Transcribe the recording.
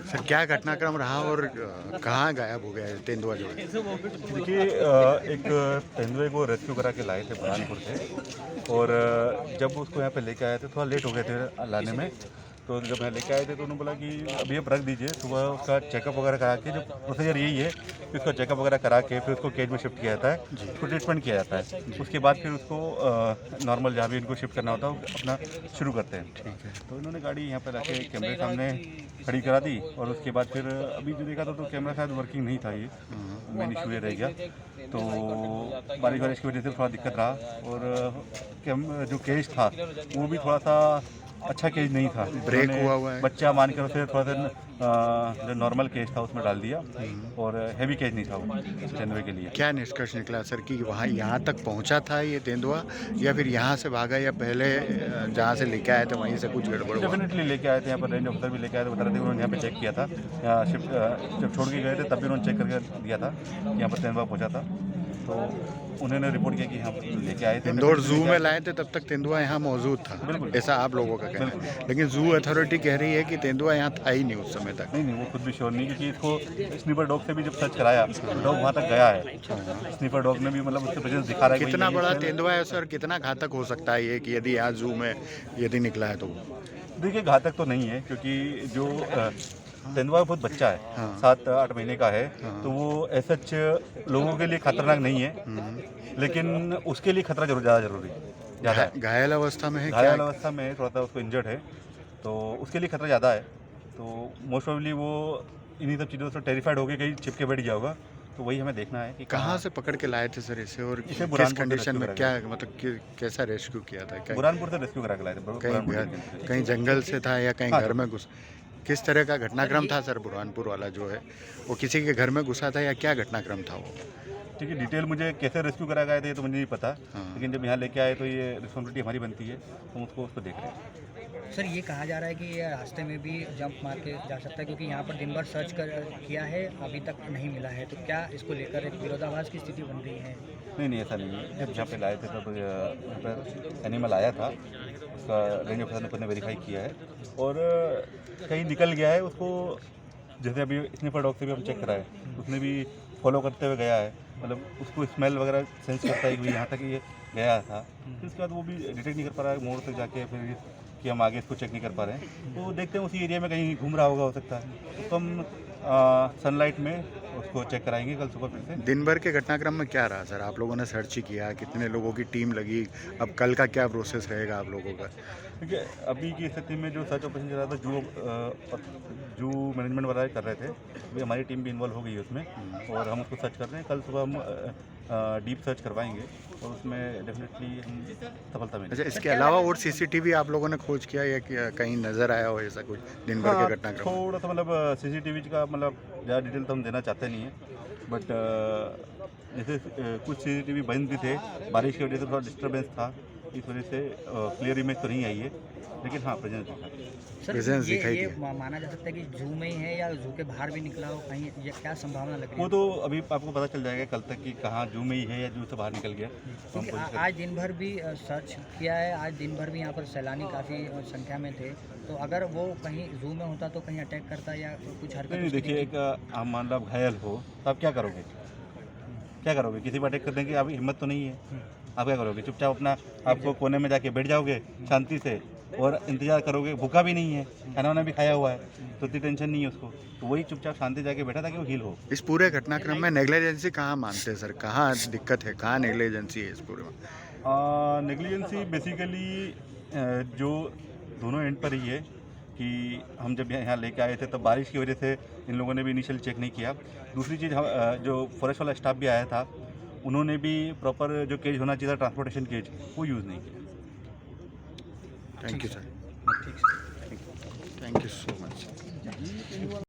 Sir क्या घटनाक्रम रहा और कहाँ गायब हो गया है तेंदुआ जो है? देखिए, एक तेंदुए को रेस्क्यू करा के लाए थे बुरहानपुर से। और जब उसको यहाँ पे लेके आए थे थोड़ा लेट हो गए थे लाने में। तो जब यहाँ लेके आए थे तो उन्होंने बोला कि अभी आप रख दीजिए, सुबह उसका चेकअप वगैरह करा के, जो प्रोसीजर यही है कि उसका चेकअप वगैरह करा के फिर उसको केज में शिफ्ट किया जाता है, उसको ट्रीटमेंट किया जाता है। उसके बाद फिर उसको नॉर्मल जहाँ भी इनको शिफ्ट करना होता है वो अपना शुरू करते हैं। ठीक है। तो इन्होंने गाड़ी यहाँ पर रखे कैमरे सामने खड़ी करा दी और उसके बाद फिर अभी जो देखा तो कैमरा शायद वर्किंग नहीं था, ये मेन इशू ये रह गया। तो बारिश की वजह से थोड़ा दिक्कत रहा और जो केज था वो भी थोड़ा सा अच्छा केज नहीं था, ब्रेक हुआ है, बच्चा मान कर उसे थोड़ा सा जो नॉर्मल केज था उसमें डाल दिया और हैवी केज नहीं था वो तेंदुए के लिए। क्या निष्कर्ष निकला सर कि वहाँ यहाँ तक पहुँचा था ये तेंदुआ या फिर यहाँ से भागा या पहले जहाँ से लेके आए थे वहीं से कुछ गड़बड़ हुआ? डेफिनेटली लेके आए थे, यहाँ पर रेंज ऑफिसर भी लेके आए थे, बता रहे थे उन्होंने यहाँ पे चेक किया था। यहाँ शिफ्ट जब छोड़ के गए थे तब भी उन्होंने चेक करके दिया था कि यहाँ पर तेंदुआ पहुँचा था। तो उन्होंने रिपोर्ट किया कि यहाँ लेके आए थे, इंदौर जू में लाए थे, तब तक तेंदुआ यहाँ मौजूद था, ऐसा आप लोगों का कहना है। लेकिन जू अथॉरिटी कह रही है कि तेंदुआ यहाँ था ही नहीं उस समय तक। नहीं, वो खुद भी श्योर नहीं, क्योंकि इसको स्नीपर डॉग से भी जब सर्च कराया डॉग वहाँ तक गया है। स्नीपर डॉग ने भी मतलब उसके प्रेजेंस दिखा रहा है। कितना बड़ा तेंदुआ है सर, कितना घातक हो सकता है ये कि यदि यहाँ जू में यदि निकला है तो? देखिए, घातक तो नहीं है क्योंकि जो तेंदुआ बहुत बच्चा है, 7-8 महीने का है। तो वो ऐसा लोगों के लिए खतरनाक नहीं है, लेकिन उसके लिए खतरा ज़्यादा जरूरी है। घायल अवस्था में है, घायल अवस्था में थोड़ा सा उसको इंजर्ड है, तो उसके लिए खतरा ज़्यादा है। तो मोस्ट प्रोबेबली वो इन्हीं सब चीज़ों से टेरिफाइड होकर कहीं चिपके बैठ गया होगा। तो वही हमें देखना है कि कहाँ से पकड़ के लाए थे सर इसे और इसे किस कंडीशन में, क्या मतलब कैसा रेस्क्यू किया था? बुरहानपुर से रेस्क्यू करा के लाए थे। कहीं जंगल से था या कहीं घर में घुस? किस तरह का घटनाक्रम था सर? बुरहानपुर वाला जो है वो किसी के घर में घुसा था या क्या घटनाक्रम था वो? ठीक है, डिटेल मुझे कैसे रेस्क्यू करा गए थे तो मुझे नहीं पता। लेकिन जब यहाँ लेके आए तो ये रिस्पॉन्सिबिलिटी हमारी बनती है, तो उसको देख रहे हैं। सर ये कहा जा रहा है कि ये रास्ते में भी जंप मार के जा सकता है, क्योंकि यहाँ पर दिन भर सर्च किया है, अभी तक नहीं मिला है। तो क्या इसको लेकर एक विरोधाभास की स्थिति बन रही है? नहीं, ऐसा नहीं है। जब यहाँ पे लाए थे तब यहाँ पर एनिमल आया था, उसका रेंज ऑफिसर ने वेरीफाई किया है और कहीं निकल गया है उसको। जैसे अभी स्नीफर डॉग से भी हम चेक कराए, उसने भी फॉलो करते हुए गया है, मतलब उसको स्मेल वगैरह सेंस करता है कि यहाँ तक ये गया था। फिर उसके बाद वो भी डिटेक्ट नहीं कर पा रहा है मोड़ तक जाके, फिर कि हम आगे इसको चेक नहीं कर पा रहे हैं। तो देखते हैं उसी एरिया में कहीं घूम रहा होगा, हो सकता है। तो हम सनलाइट में उसको चेक कराएंगे कल सुबह फिर से। दिन भर के घटनाक्रम में क्या रहा सर? आप लोगों ने सर्च ही किया, कितने लोगों की टीम लगी, अब कल का क्या प्रोसेस रहेगा आप लोगों का? देखिए, अभी की स्थिति में जो सर्च ऑपरेशन चल रहा था, जू मैनेजमेंट वाला कर रहे थे, अभी हमारी टीम भी इन्वॉल्व हो गई है उसमें और हम उसको सर्च कर रहे हैं। कल सुबह हम डीप सर्च करवाएंगे और उसमें डेफिनेटली हम सफलता मिलेगी। अच्छा, इसके अलावा और सीसीटीवी आप लोगों ने खोज किया या कहीं नजर आया हो ऐसा कुछ दिन भर के घटनाक्रम? थोड़ा सा मतलब सीसीटीवी का मतलब ज़्यादा डिटेल तो हम देना चाहते नहीं है, बट जैसे कुछ सीसीटीवी बंद भी थे, बारिश की वजह से थोड़ा डिस्टर्बेंस था, इस वजह से क्लियर इमेज तो नहीं आई है, लेकिन हाँ प्रेजेंस दिखा। सर ये माना जा सकता है कि जू में ही है या जू के बाहर भी निकला हो कहीं, ये क्या संभावना लग रही है? वो तो अभी आपको पता चल जाएगा कल तक कि कहाँ जू में ही है या जू से बाहर निकल गया। तो आज दिन भर भी सर्च किया है, आज दिन भर भी यहाँ पर सैलानी काफ़ी संख्या में थे, तो अगर वो कहीं जू में होता तो कहीं अटैक करता या कुछ हरकत? नहीं, देखिए, एक आप मान लो आप घायल हो तो आप क्या करोगे? किसी पर अटैक कर देंगे? आप हिम्मत तो नहीं है, आप क्या करोगे? चुपचाप अपना आपको कोने में जाके बैठ जाओगे शांति से और इंतजार करोगे। भूखा भी नहीं है, खाना वाना भी खाया हुआ है, तो इतनी टेंशन नहीं है उसको, तो वही चुपचाप शांति जाके बैठा था कि वो हील हो। इस पूरे घटनाक्रम में नेग्लिजेंसी कहाँ मानते हैं सर? कहाँ दिक्कत है, कहाँ नेग्लिजेंसी है इस पूरे में? नेग्लिजेंसी बेसिकली जो दोनों एंड पर ही है कि हम जब यहाँ लेके आए थे तब बारिश की वजह से इन लोगों ने भी इनिशियल चेक नहीं किया। दूसरी चीज़, जो फॉरेस्ट वाला स्टाफ भी आया था उन्होंने भी प्रॉपर जो केज होना चाहिए था, ट्रांसपोर्टेशन केज, वो यूज़ नहीं किया। Thank you sir, thank you so much.